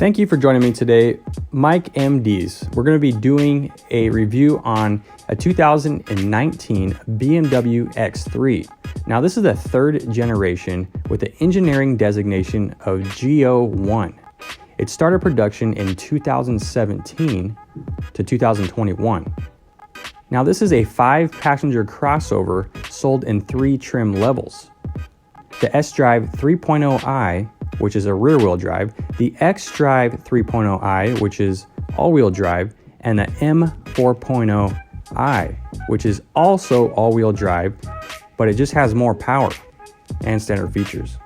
Thank you for joining me today, Mike MDs. We're going to be doing a review on a 2019 BMW X3. Now, this is the third generation with the engineering designation of G01. It started production in 2017 to 2021. Now, this is a 5-passenger crossover sold in 3 trim levels. The S-Drive 3.0i, which is a rear-wheel drive, the X-Drive 3.0i, which is all-wheel drive, and the M4.0i, which is also all-wheel drive, but it just has more power and standard features.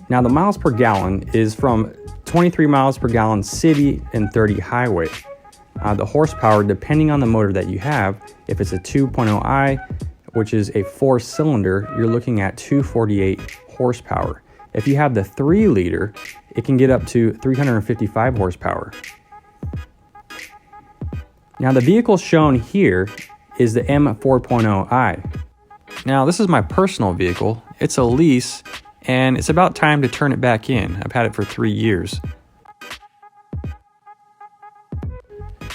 Now, the miles per gallon is from 23 miles per gallon city and 30 highway. The horsepower, depending on the motor that you have, if it's a 2.0i, which is a 4-cylinder, you're looking at 248 horsepower. If you have the 3-liter, it can get up to 355 horsepower. Now, the vehicle shown here is the M4.0i. Now, this is my personal vehicle. It's a lease, and it's about time to turn it back in. I've had it for 3 years.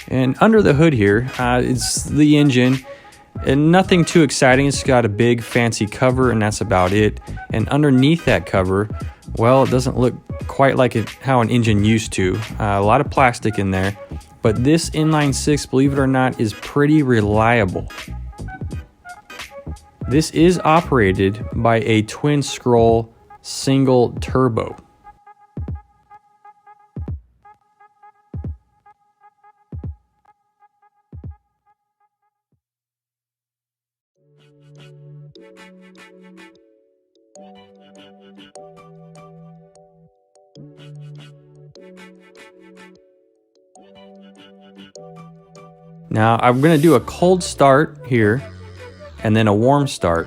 And under the hood here, it's the engine. And nothing too exciting. It's got a big fancy cover, and that's about it. And underneath that cover, well, it doesn't look quite like how an engine used to. A lot of plastic in there. But this inline 6, believe it or not, is pretty reliable. This is operated by a twin-scroll single turbo. Now, I'm going to do a cold start here and then a warm start.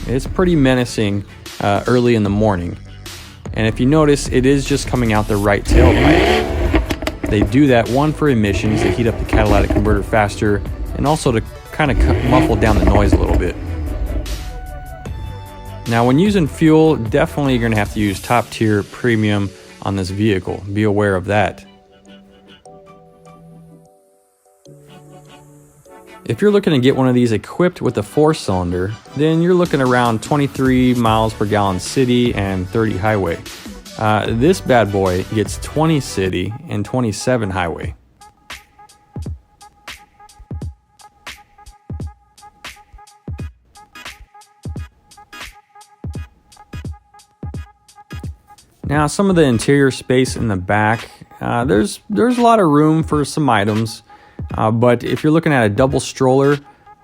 It's pretty menacing early in the morning. And if you notice, it is just coming out the right tailpipe. They do that, one, for emissions, they heat up the catalytic converter faster, and also to kind of muffle down the noise a little bit. Now, when using fuel, definitely you're going to have to use top tier premium on this vehicle. Be aware of that. If you're looking to get one of these equipped with a 4-cylinder, then you're looking around 23 miles per gallon city and 30 highway. This bad boy gets 20 city and 27 highway. Now, some of the interior space in the back, there's a lot of room for some items, but if you're looking at a double stroller,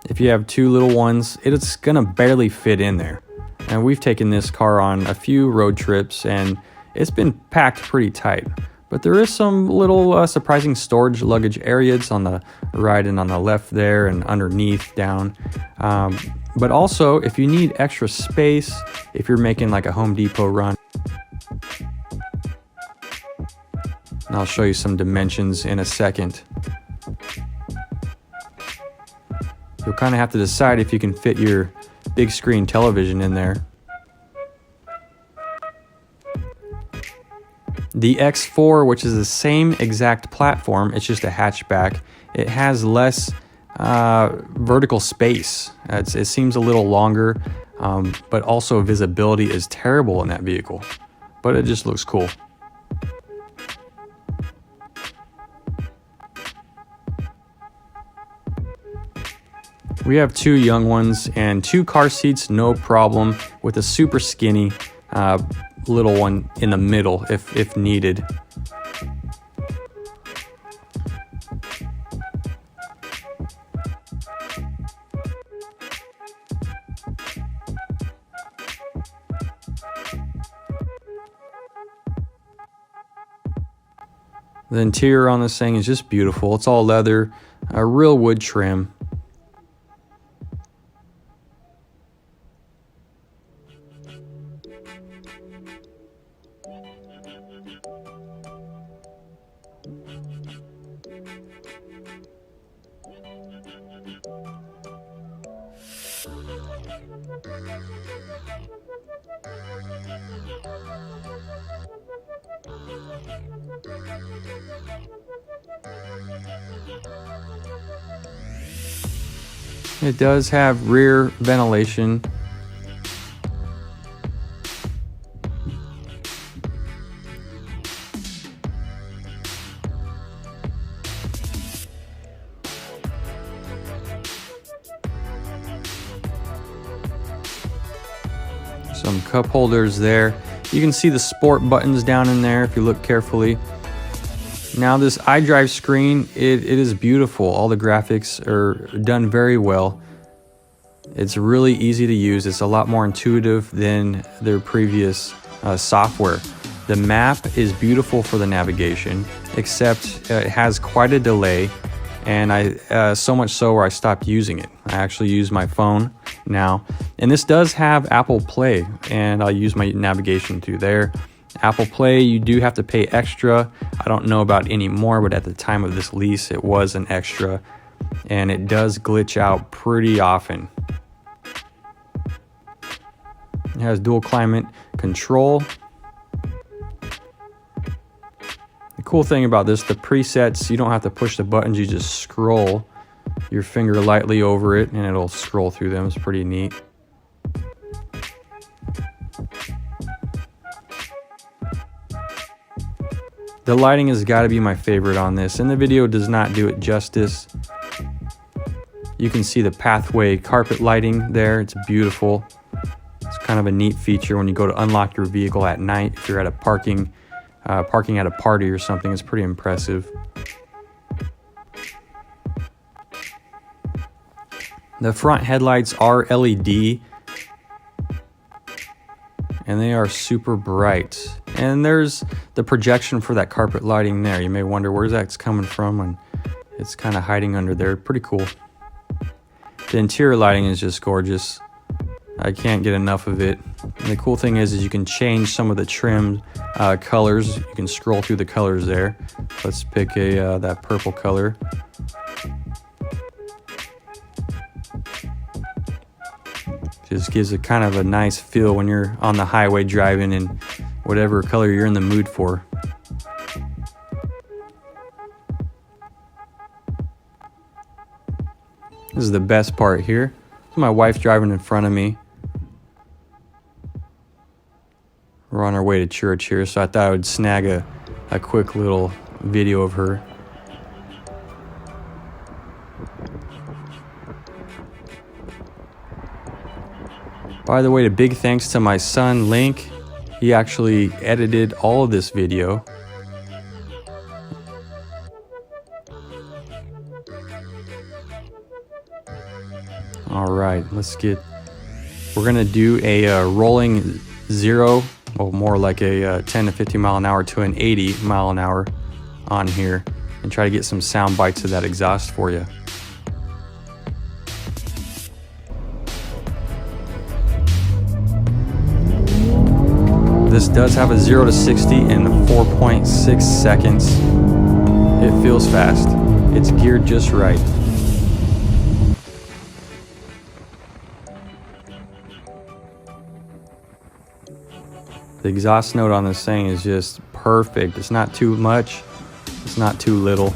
if you have 2 little ones, it's gonna barely fit in there. And we've taken this car on a few road trips, and it's been packed pretty tight. But there is some little surprising storage luggage areas on the right and on the left there and underneath down. But also, if you need extra space, if you're making like a Home Depot run, and I'll show you some dimensions in a second. You'll kind of have to decide if you can fit your big screen television in there. The X4, which is the same exact platform, it's just a hatchback. It has less vertical space. It seems a little longer, but also visibility is terrible in that vehicle. But it just looks cool. We have 2 young ones and 2 car seats, no problem, with a super skinny little one in the middle if needed. The interior on this thing is just beautiful. It's all leather, a real wood trim. It does have rear ventilation. Some cup holders there. You can see the sport buttons down in there if you look carefully. Now this Idrive screen, it is beautiful. All the graphics are done very well. It's really easy to use. It's a lot more intuitive than their previous software. The map is beautiful for the navigation, except it has quite a delay, and so much so where I stopped using it. I actually use my phone now, and this does have Apple Play, and I'll use my navigation through there. Apple Play, you do have to pay extra. I don't know about anymore, but at the time of this lease, it was an extra, and it does glitch out pretty often. It has dual climate control. The cool thing about this, the presets, you don't have to push the buttons, you just scroll your finger lightly over it and it'll scroll through them. It's pretty neat. The lighting has got to be my favorite on this, and the video does not do it justice. You can see the pathway carpet lighting there. It's beautiful. It's kind of a neat feature when you go to unlock your vehicle at night. If you're at a parking at a party or something, it's pretty impressive. The front headlights are LED, and they are super bright. And there's the projection for that carpet lighting there. You may wonder where's that's coming from, and it's kind of hiding under there. Pretty cool. The interior lighting is just gorgeous. I can't get enough of it. And the cool thing is you can change some of the trim colors. You can scroll through the colors there. Let's pick that purple color. Just gives it kind of a nice feel when you're on the highway driving in whatever color you're in the mood for. This is the best part here. My wife driving in front of me. We're on our way to church here, so I thought I would snag a quick little video of her. By the way, a big thanks to my son, Link. He actually edited all of this video. All right, we're gonna do a rolling 0, well, more like a 10 to 50 mile an hour to an 80 mile an hour on here, and try to get some sound bites of that exhaust for you. This does have a 0 to 60 in 4.6 seconds. It feels fast. It's geared just right. The exhaust note on this thing is just perfect. It's not too much, it's not too little.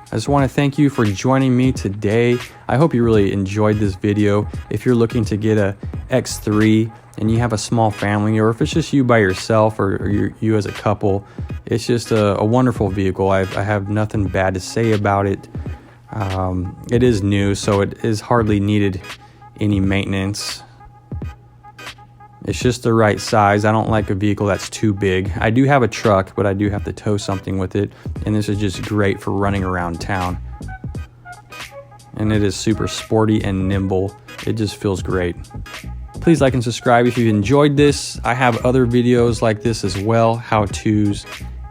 I just want to thank you for joining me today. I hope you really enjoyed this video. If you're looking to get a X3 and you have a small family, or if it's just you by yourself or you as a couple, it's just a wonderful vehicle. I have nothing bad to say about it. It is new, so it is hardly needed any maintenance. It's just the right size. I don't like a vehicle that's too big. I do have a truck, but I do have to tow something with it, and this is just great for running around town. And it is super sporty and nimble. It just feels great. Please like and subscribe if you enjoyed this. I have other videos like this as well, how-tos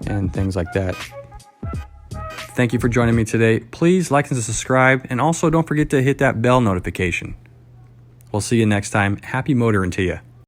and things like that. Thank you for joining me today. Please like and subscribe, and also don't forget to hit that bell notification. We'll see you next time. Happy motoring to you.